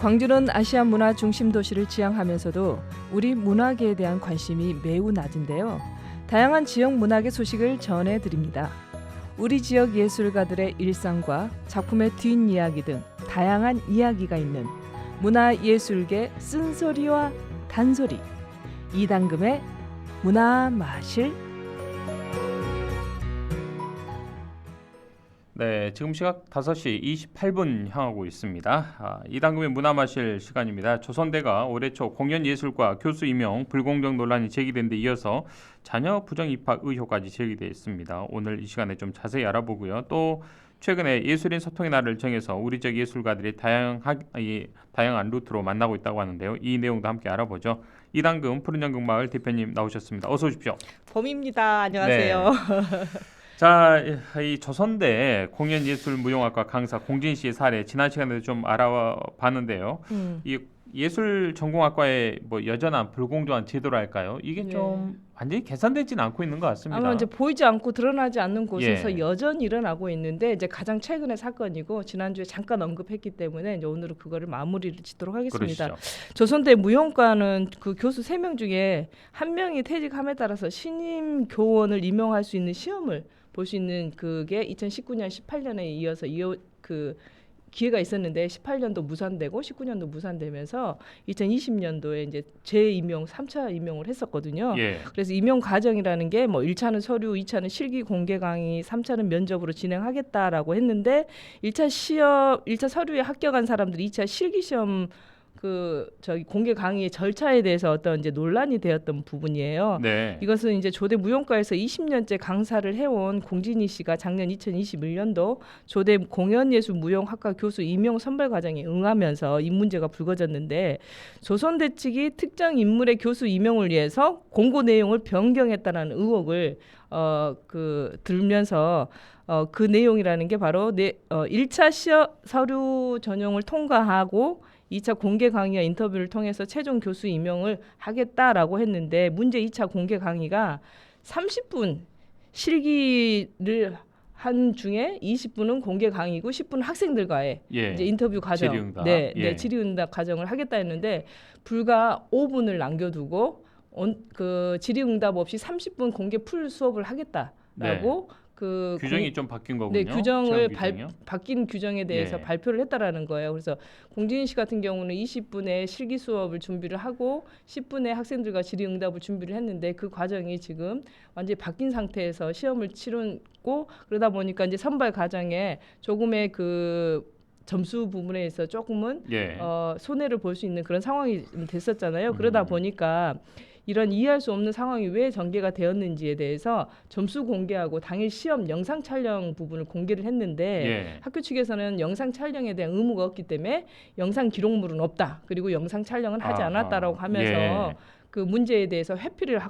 광주는 아시아 문화 중심 도시를 지향하면서도 우리 문화계에 대한 관심이 매우 낮은데요. 다양한 지역 문학의 소식을 전해드립니다. 우리 지역 예술가들의 일상과 작품의 뒷이야기 등 다양한 이야기가 있는 문화예술계 쓴소리와 단소리, 이당금의 문화마실. 네, 지금 시각 5시 28분 향하고 있습니다. 이당금의 문화마실 시간입니다. 조선대가 올해 초 공연예술과 교수 임용 불공정 논란이 제기된 데 이어서 자녀 부정 입학 의혹까지 제기되어 있습니다. 오늘 이 시간에 좀 자세히 알아보고요. 또 최근에 예술인 소통의 날을 정해서 우리 지역 예술가들이 다양한 루트로 만나고 있다고 하는데요. 이 내용도 함께 알아보죠. 이당금 푸른연극마을 대표님 나오셨습니다. 어서 오십시오. 봄입니다. 안녕하세요. 네. 자, 이 조선대 공연예술무용학과 강사 공진 씨의 사례 지난 시간에 좀 알아봤는데요. 이 예술전공학과의 뭐 여전한 불공정한 제도랄까요? 이게 좀 완전히 개선되지는 않고 있는 것 같습니다. 아마 이제 보이지 않고 드러나지 않는 곳에서 예. 여전히 일어나고 있는데 이제 가장 최근의 사건이고 지난주에 잠깐 언급했기 때문에 이제 오늘은 그거를 마무리를 짓도록 하겠습니다. 그러시죠. 조선대 무용과는 그 교수 3명 중에 1명이 퇴직함에 따라서 신임 교원을 임용할 수 있는 시험을 볼 수 있는 그게 2019년, 18년에 이어서 기회가 있었는데 18년도 무산되고 19년도 무산되면서 2020년도에 이제 재임용 3차 임용을 했었거든요. 예. 그래서 임용 과정이라는 게 뭐 1차는 서류, 2차는 실기 공개 강의, 3차는 면접으로 진행하겠다라고 했는데 1차 서류에 합격한 사람들이 2차 실기 시험 공개 강의의 절차에 대해서 어떤 이제 논란이 되었던 부분이에요. 네. 이것은 이제 조대 무용과에서 20년째 강사를 해온 공진희 씨가 작년 2021년도 조대 공연예술무용학과 교수 임용 선발 과정에 응하면서 이 문제가 불거졌는데 조선대 측이 특정 인물의 교수 임용을 위해서 공고 내용을 변경했다는 의혹을 들면서 그 내용이라는 게 바로 1차 서류 전형을 통과하고 2차 공개 강의와 인터뷰를 통해서 최종 교수 임용을 하겠다라고 했는데 문제 2차 공개 강의가 30분 실기를 한 중에 20분은 공개 강의고 10분은 학생들과의 이제 인터뷰 과정, 질의응답. 질의응답 과정을 하겠다 했는데 불과 5분을 남겨두고 그 질의응답 없이 30분 공개 풀 수업을 하겠다라고 규정이 좀 바뀐 거군요. 네, 규정을 규정이요? 바뀐 규정에 대해서 발표를 했다라는 거예요. 그래서 공진희 씨 같은 경우는 20분의 실기 수업을 준비를 하고 10분의 학생들과 질의응답을 준비를 했는데 그 과정이 지금 완전히 바뀐 상태에서 시험을 치르고 그러다 보니까 이제 선발 과정에 조금의 그 점수 부분에서 조금은 손해를 볼 수 있는 그런 상황이 됐었잖아요. 그러다 보니까 이런 이해할 수 없는 상황이 왜 전개가 되었는지에 대해서 점수 공개하고 당일 시험 영상 촬영 부분을 공개를 했는데 학교 측에서는 영상 촬영에 대한 의무가 없기 때문에 영상 기록물은 없다. 그리고 영상 촬영은 하지 않았다라고 하면서 그 문제에 대해서 회피를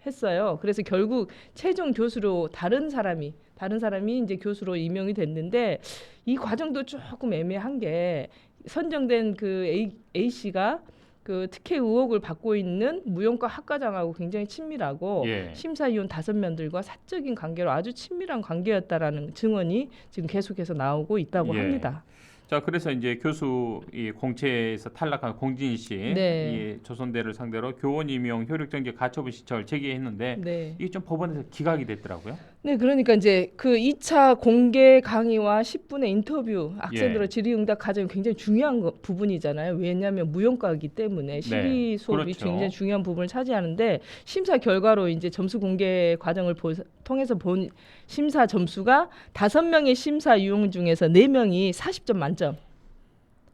했어요. 그래서 결국 최종 교수로 다른 사람이 이제 교수로 임명이 됐는데 이 과정도 조금 애매한 게 선정된 그 A 씨가 그 특혜 의혹을 받고 있는 무용과 학과장하고 굉장히 친밀하고 심사위원 5명들과 사적인 관계로 아주 친밀한 관계였다라는 증언이 지금 계속해서 나오고 있다고 합니다. 자, 그래서 이제 교수 이 공채에서 탈락한 공진희 씨, 이 조선대를 상대로 교원 임용 효력정지 가처분 신청을 제기했는데 이게 좀 법원에서 기각이 됐더라고요. 네, 그러니까 이제 그 2차 공개 강의와 10분의 인터뷰 학생들의 질의응답 과정이 굉장히 중요한 부분이잖아요. 왜냐하면 무용과이기 때문에 실기 수업이 굉장히 중요한 부분을 차지하는데 심사 결과로 이제 점수 공개 과정을 통해서 본 심사 점수가 5명의 심사 유형 중에서 4명이 40점 만점.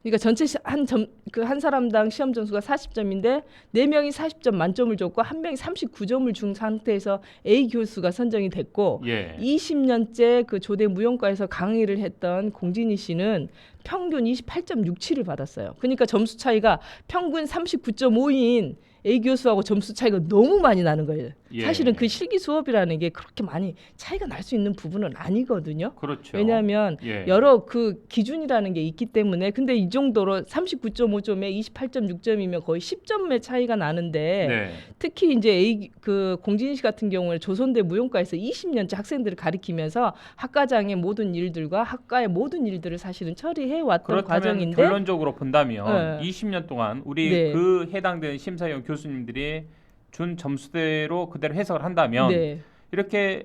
그러니까 전체 한 사람당 시험 점수가 40점인데 4명이 40점 만점을 줬고 1명이 39점을 준 상태에서 A 교수가 선정이 됐고 20년째 그 조대 무용과에서 강의를 했던 공진희 씨는 평균 28.67을 받았어요. 그러니까 점수 차이가 평균 39.5인 A 교수하고 점수 차이가 너무 많이 나는 거예요. 예. 사실은 그 실기 수업이라는 게 그렇게 많이 차이가 날 수 있는 부분은 아니거든요. 그렇죠. 왜냐하면 예. 여러 그 기준이라는 게 있기 때문에 근데 이 정도로 39.5점에 28.6점이면 거의 10점의 차이가 나는데 네. 특히 이제 그 공진희 씨 같은 경우는 조선대 무용과에서 20년째 학생들을 가리키면서 학과장의 모든 일들과 학과의 모든 일들을 사실은 처리해 왔던 그렇다면 과정인데 결론적으로 본다면 네. 20년 동안 우리 네. 그 해당되는 심사위원 교수님들이 준 점수대로 그대로 해석을 한다면 네. 이렇게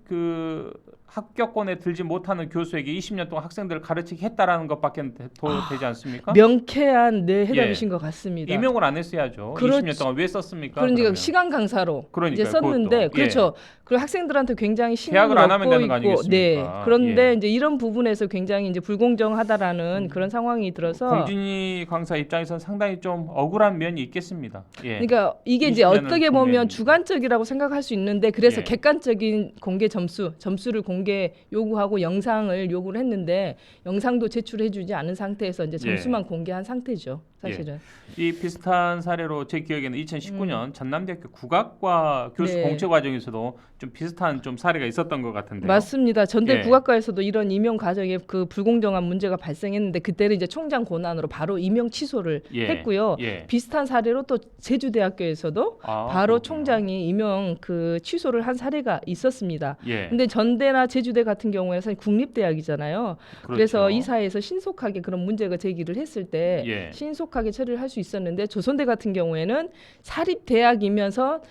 그 합격권에 들지 못하는 교수에게 20년 동안 학생들을 가르치게 했다라는 것밖에 더 되지 않습니까? 명쾌한 네 해답이신 예. 것 같습니다. 임용을 안 했어야죠. 그렇지. 20년 동안 왜 썼습니까? 그러니까 그러면? 시간 강사로 그러니까요, 이제 썼는데 그것도. 그렇죠. 그리고 학생들한테 굉장히 신임을 계약을 안 하면 얻고 되는 거 있고, 아니겠습니까? 네. 그런데 예. 이제 이런 부분에서 굉장히 이제 불공정하다라는 그런 상황이 들어서 공진희 강사 입장에서는 상당히 좀 억울한 면이 있겠습니다. 예. 그러니까 이게 이제 20년을 어떻게 보면 보면 주관적이라고 생각할 수 있는데 그래서 예. 객관적인 공개 점수를 공개 요구하고 영상을 요구를 했는데 영상도 제출해주지 않은 상태에서 이제 점수만 공개한 상태죠. 사실은. 이 비슷한 사례로 제 기억에는 2019년 전남대학교 국악과 교수 네. 공채 과정에서도 좀 비슷한 좀 사례가 있었던 것 같은데요. 맞습니다. 전대 예. 국악과에서도 이런 임용 과정에 그 불공정한 문제가 발생했는데 그때는 이제 총장 권한으로 바로 임용 취소를 예. 했고요. 예. 비슷한 사례로 또 제주대학교에서도 바로 그렇군요. 총장이 임용 그 취소를 한 사례가 있었습니다. 예. 근데 전대나 제주대 같은 경우에는 사실 국립대학이잖아요. 그렇죠. 그래서 이 사회에서 신속하게 그런 문제가 제기를 했을 때 예. 신속하게 처리를 할 수 있었는데 조선대 같은 경우에는 사립대학이면서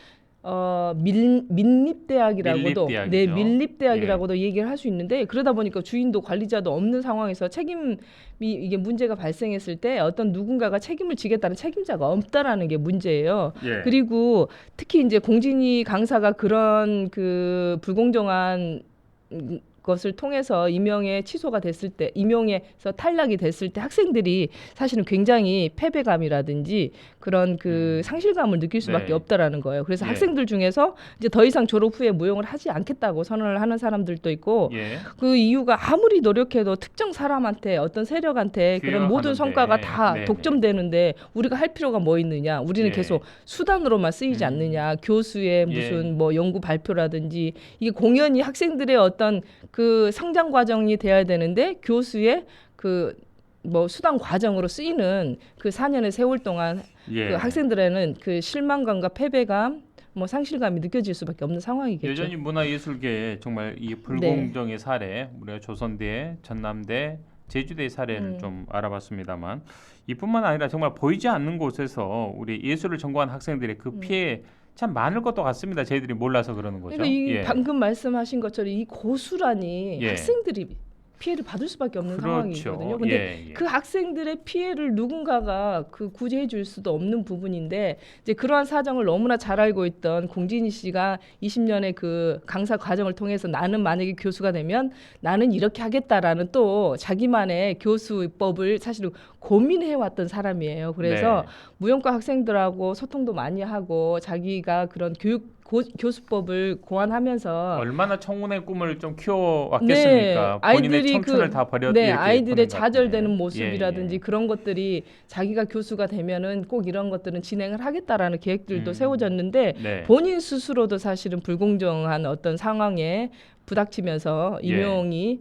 밀립대학이라고도 밀립대학이죠. 네 밀립대학이라고도 얘기를 할 수 있는데 그러다 보니까 주인도 관리자도 없는 상황에서 책임이 이게 문제가 발생했을 때 어떤 누군가가 책임을 지겠다는 책임자가 없다라는 게 문제예요. 예. 그리고 특히 이제 공진희 강사가 그런 그 불공정한 것을 통해서 임용에 취소가 됐을 때 임용에서 탈락이 됐을 때 학생들이 사실은 굉장히 패배감이라든지 그런 그 상실감을 느낄 수밖에 네. 없다라는 거예요. 그래서 예. 학생들 중에서 이제 더 이상 졸업 후에 무용을 하지 않겠다고 선언을 하는 사람들도 있고 예. 그 이유가 아무리 노력해도 특정 사람한테 어떤 세력한테 기회가 그런 모든 가는데. 성과가 다 네네. 독점되는데 우리가 할 필요가 뭐 있느냐? 우리는 예. 계속 수단으로만 쓰이지 않느냐? 교수의 무슨 뭐 연구 발표라든지 이게 공연히 학생들의 어떤 그 성장 과정이 돼야 되는데 교수의 그 뭐 수단 과정으로 쓰이는 그 4년의 세월 동안 예. 그 학생들에는 그 실망감과 패배감 뭐 상실감이 느껴질 수밖에 없는 상황이겠죠. 여전히 문화예술계에 정말 이 불공정의 사례 우리가 조선대, 전남대, 제주대의 사례를 좀 알아봤습니다만 이뿐만 아니라 정말 보이지 않는 곳에서 우리 예술을 전공한 학생들의 그 피해 참 많을 것도 같습니다. 저희들이 몰라서 그러는 거죠. 그러니까 이 예. 방금 말씀하신 것처럼 이 고스란히 예. 학생들이 피해를 받을 수밖에 없는 그렇죠. 상황이거든요. 근데 예, 예. 그 학생들의 피해를 누군가가 그 구제해 줄 수도 없는 부분인데 이제 그러한 사정을 너무나 잘 알고 있던 공진희 씨가 20년의 그 강사 과정을 통해서 나는 만약에 교수가 되면 나는 이렇게 하겠다라는 또 자기만의 교수법을 사실은 고민해 왔던 사람이에요. 그래서 네. 무용과 학생들하고 소통도 많이 하고 자기가 그런 교수법을 고안하면서 얼마나 청운의 꿈을 좀 키워왔겠습니까? 본인의 청춘을 다 버렸 네, 이렇게 아이들의 보낸 것 좌절되는 같은데. 모습이라든지 예, 예. 그런 것들이 자기가 교수가 되면은 꼭 이런 것들은 진행을 하겠다라는 계획들도 세워졌는데 네. 본인 스스로도 사실은 불공정한 어떤 상황에 부닥치면서 임용이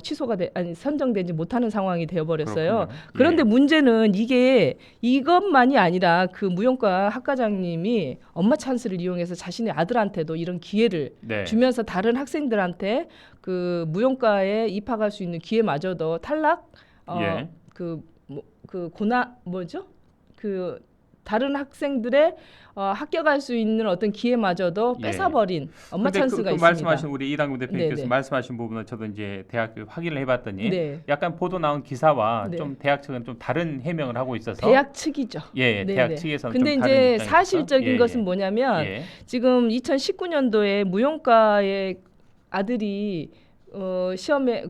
취소가 선정되지 못하는 상황이 되어버렸어요. 그렇군요. 그런데 예. 문제는 이게 이것만이 아니라 그 무용과 학과장님이 엄마 찬스를 이용해서 자신의 아들한테도 이런 기회를 네. 주면서 다른 학생들한테 그 무용과에 입학할 수 있는 기회마저도 탈락 예. 그 다른 학생들의 합격할 수 있는 어떤 기회마저도 예. 뺏어버린 엄마 근데 찬스가 그 있습니다. 말씀하신 우리 이당구 대표님께서 네네. 말씀하신 부분은 저도 이제 대학 확인을 해봤더니 네. 약간 보도 나온 기사와 네. 좀 대학 측은 좀 다른 해명을 하고 있어서 대학 측이죠. 예, 네네. 대학 측에서는 근데 좀 다른 이제 입장이었죠? 사실적인 예, 것은 예. 뭐냐면 예. 지금 2019년도에 무용과의 아들이 시험에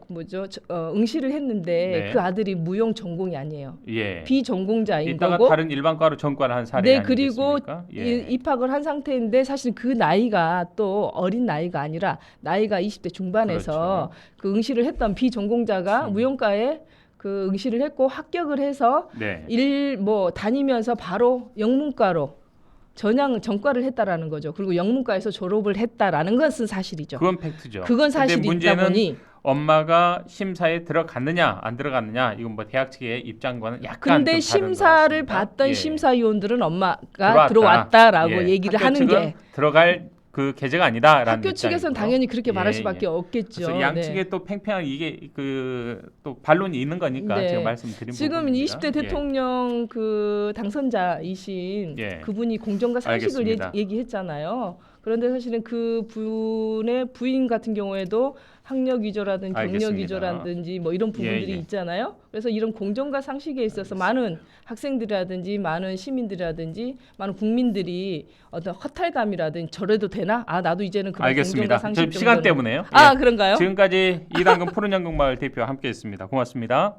응시를 했는데 네. 그 아들이 무용 전공이 아니에요. 예. 비전공자인 이따가 거고. 다른 일반과로 전과를 한 사례 네, 아니겠습니까? 그리고 예. 입학을 한 상태인데 사실 그 나이가 또 어린 나이가 아니라 나이가 20대 중반에서 그 응시를 했던 비전공자가 무용과에 그 응시를 했고 합격을 해서 네. 다니면서 바로 영문과로 전과를 했다라는 거죠. 그리고 영문과에서 졸업을 했다라는 것은 사실이죠. 그건 팩트죠. 그건 근데 사실이다 문제는 보니 엄마가 심사에 들어갔느냐 안 들어갔느냐 이건 뭐 대학 측의 입장과는 약간 근데 좀 다른 것 심사를 같습니다. 받던 예. 심사위원들은 엄마가 들어왔다. 들어왔다라고 예. 얘기를 학교 하는 측은 게 들어갈 그 계제가 아니다라는 학교 측에서는 입장이고요. 당연히 그렇게 말할 예, 수밖에 예. 없겠죠. 그래서 양측에 또 팽팽한 이게 그 또 반론이 있는 거니까 네. 제가 말씀드린 지금 부분입니다. 20대 대통령 그 당선자이신 예. 그분이 공정과 상식을 알겠습니다. 얘기했잖아요. 그런데 사실은 그 분의 부인 같은 경우에도 학력 위조라든지 경력 알겠습니다. 위조라든지 뭐 이런 부분들이 예. 있잖아요. 그래서 이런 공정과 상식에 있어서 많은 학생들이라든지 많은 시민들이라든지 많은 국민들이 어떤 허탈감이라든지 저래도 되나? 아 나도 이제는 그런 알겠습니다. 공정과 상식 저 시간 정도는- 때문에요. 아 예. 그런가요? 지금까지 이당근 푸른연극마을 대표 함께했습니다. 고맙습니다.